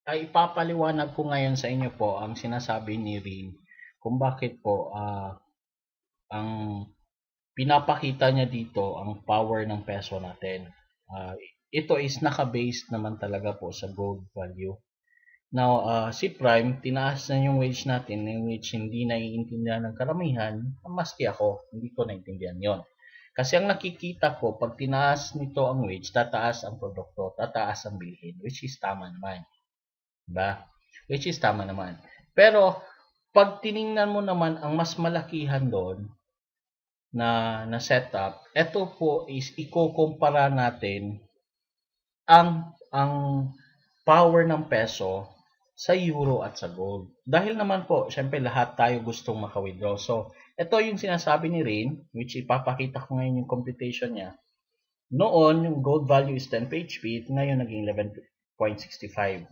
ay ipapaliwanag ko ngayon sa inyo po ang sinasabi ni Rin kung bakit po ang pinapakita niya dito ang power ng peso natin. Ah, ito is naka-based naman talaga po sa gold value. Now, si Prime, tinaas na yung wage natin, yung which hindi naiintindihan ng karamihan, maski ako, hindi ko naintindihan yon. Kasi ang nakikita ko, pag tinaas nito ang wage, tataas ang produkto, tataas ang bilhin, which is tama naman. Diba? Which is tama naman. Pero, pag tiningnan mo naman ang mas malakihan doon na setup, ito po is ikukumpara natin ang power ng peso sa euro at sa gold. Dahil naman po, syempre lahat tayo gustong maka-withdraw. So, ito yung sinasabi ni Rain, which ipapakita ko ngayon yung computation niya. Noon, yung gold value is 10 PHP, ngayon naging 11.65.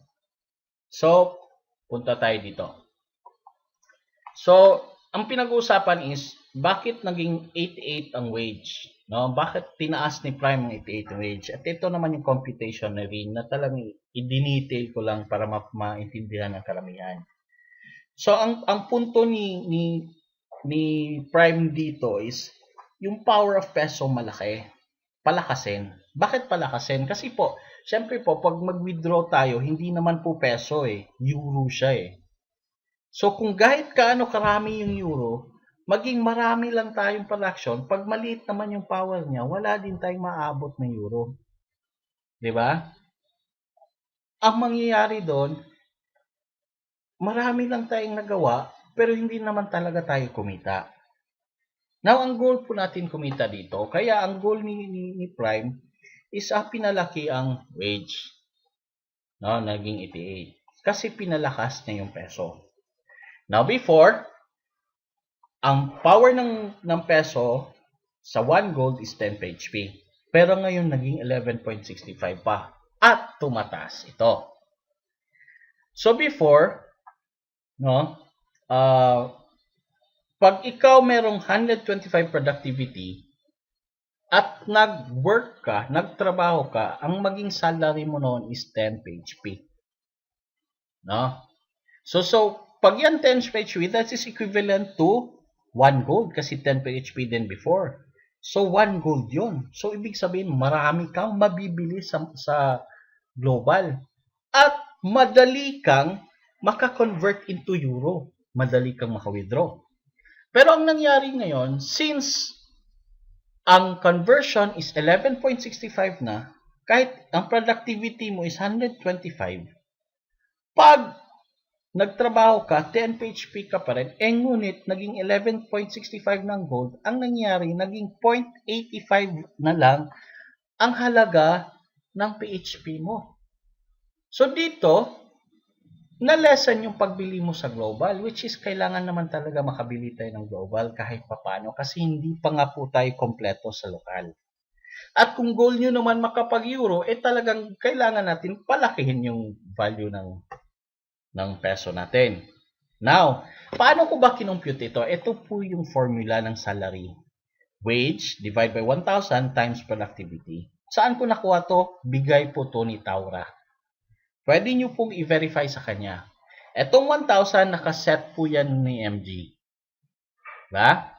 So, punta tayo dito. So, ang pinag-uusapan is, bakit naging 88 ang wage? No? Bakit tinaas ni Prime ang 88 ang wage? At ito naman yung computation na rin na talagang i-detail ko lang para maintindihan ng karamihan. So, ang punto ni Prime dito is, yung power of peso malaki. Palakasin. Bakit palakasin? Kasi po, syempre po, pag mag-withdraw tayo, hindi naman po peso euro siya So, kung kahit kaano karami yung euro, maging marami lang tayong production, pag maliit naman yung power niya, wala din tayong maabot na euro. Diba? Ang mangyayari doon, marami lang tayong nagawa, pero hindi naman talaga tayo kumita. Now, ang goal po natin kumita dito, kaya ang goal ni Prime is pinalaki ang wage. No, naging 88. Kasi pinalakas na yung peso. Now, before, ang power ng peso sa 1 gold is 10 PHP. Pero ngayon naging 11.65 pa. At tumataas ito. So before, no, pag ikaw merong 125 productivity at nag-work ka, nagtrabaho ka, ang maging salary mo noon is 10 PHP. No? So pag yan 10 PHP, that is equivalent to 1 gold kasi 10 PHP din before. So 1 gold yun. So ibig sabihin, marami kang mabibili sa global. At madali kang maka-convert into euro. Madali kang maka-withdraw. Pero ang nangyari ngayon, since ang conversion is 11.65 na, kahit ang productivity mo is 125, pag nagtrabaho ka, 10 PHP ka pa rin, ngunit naging 11.65 ng gold, ang nangyari, naging 0.85 na lang ang halaga ng PHP mo. So dito, na-lessen yung pagbili mo sa global, which is kailangan naman talaga makabili tayo ng global kahit papano kasi hindi pa nga po tayo kompleto sa lokal. At kung goal nyo naman makapag-euro, talagang kailangan natin palakihin yung value ng peso natin. Now, paano ko ba kinompute ito? Ito po yung formula ng salary. Wage divided by 1,000 times productivity. Saan ko nakuha to? Bigay po to ni Taura. Pwede nyo pong i-verify sa kanya. Etong 1,000, nakaset po yan ni MG. Diba?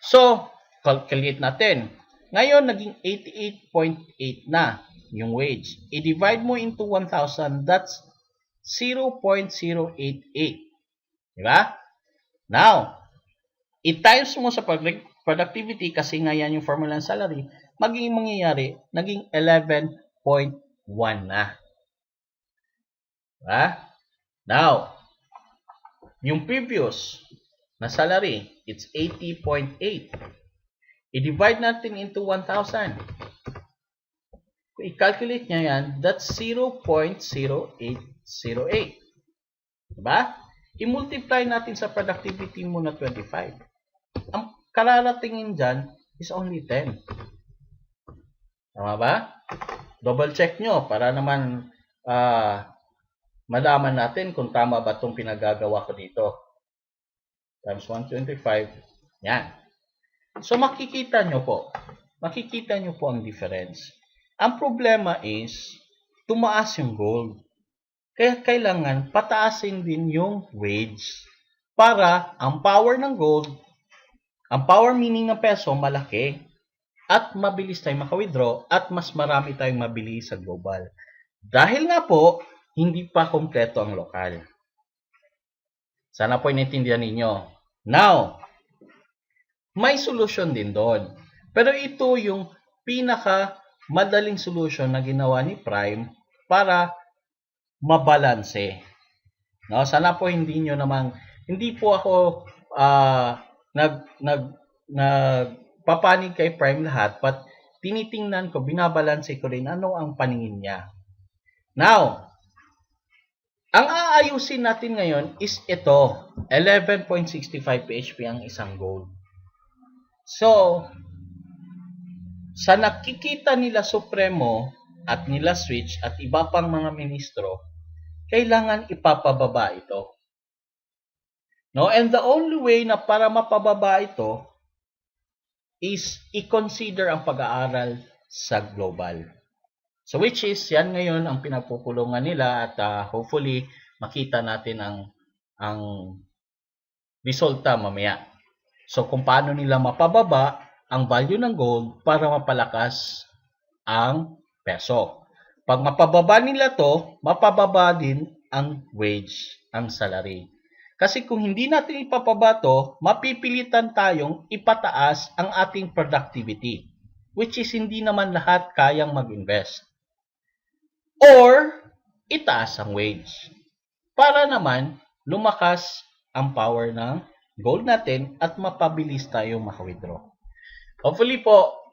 So, calculate natin. Ngayon, naging 88.8 na yung wage. I-divide mo into 1,000, that's 0.088. Diba? Now, i-times mo sa productivity kasi nga yan yung formula ng salary, magiging mangyayari, naging 11.1 na. Diba? Now, yung previous na salary, it's 80.8. I-divide natin into 1,000. Kung i-calculate niya yan, that's 0.0808. Diba? I-multiply natin sa productivity mo na 25. Ang kararatingin dyan is only 10. Tama ba? Double check nyo para naman malaman natin kung tama ba itong pinagagawa ko dito. Times 125. Yan. So makikita nyo po. Makikita nyo po ang difference. Ang problema is, tumaas yung gold. Kaya kailangan pataasin din yung wage para ang power ng gold, ang power meaning ng peso malaki at mabilis tayong maka-withdraw at mas marami tayong mabili sa global. Dahil nga po, hindi pa kompleto ang lokal. Sana po inintindihan ninyo. Now, may solution din doon. Pero ito yung pinaka madaling solution na ginawa ni Prime para mabalanse. No, sana po hindi po ako nagpapanig kay Prime lahat, but tinitingnan ko, binabalanse ko rin ano ang paningin niya. Now, ang aayusin natin ngayon is ito, 11.65 PHP ang isang gold. So, sa nakikita nila Supremo at nila Switch at iba pang mga ministro, kailangan ipapababa ito. No? And the only way na para mapababa ito is i-consider ang pag-aaral sa global. So which is, yan ngayon ang pinagpupulungan nila at hopefully makita natin ang resulta mamaya. So kung paano nila mapababa ang value ng gold para mapalakas ang peso. Pag mapababa nila to, mapababa din ang wage, ang salary. Kasi kung hindi natin ipapaba to, mapipilitan tayong ipataas ang ating productivity, which is hindi naman lahat kayang mag-invest. Or, itaas ang wage. Para naman, lumakas ang power ng gold natin at mapabilis tayong maka-withdraw. Hopefully po,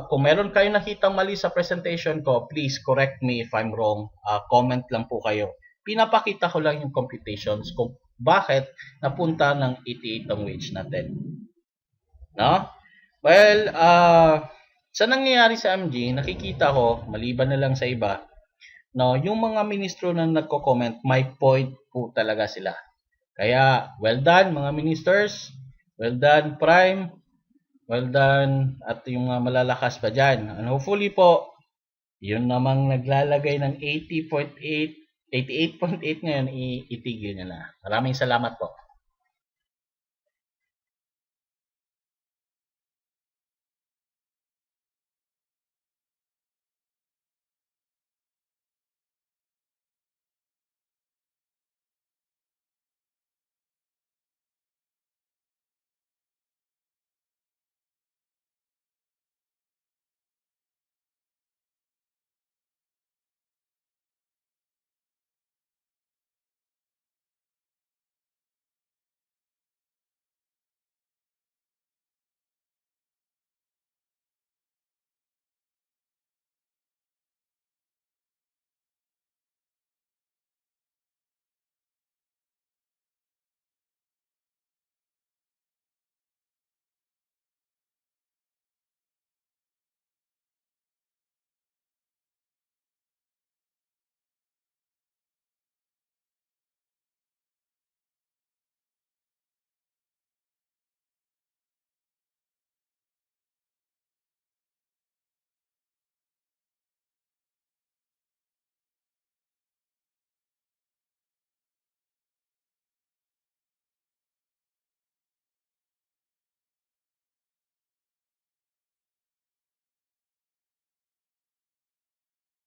kung meron kayo nakitang mali sa presentation ko, please correct me if I'm wrong. Comment lang po kayo. Pinapakita ko lang yung computations kung bakit napunta ng 88 ang wage natin. No? Well, sa nangyayari sa MG, nakikita ko, maliban na lang sa iba, no, yung mga ministro na nagko-comment, may point po talaga sila. Kaya, well done mga ministers, well done Prime, well done at yung mga malalakas pa dyan. And hopefully po, yun namang naglalagay ng 88.8 ngayon, itigil nyo na. Maraming salamat po.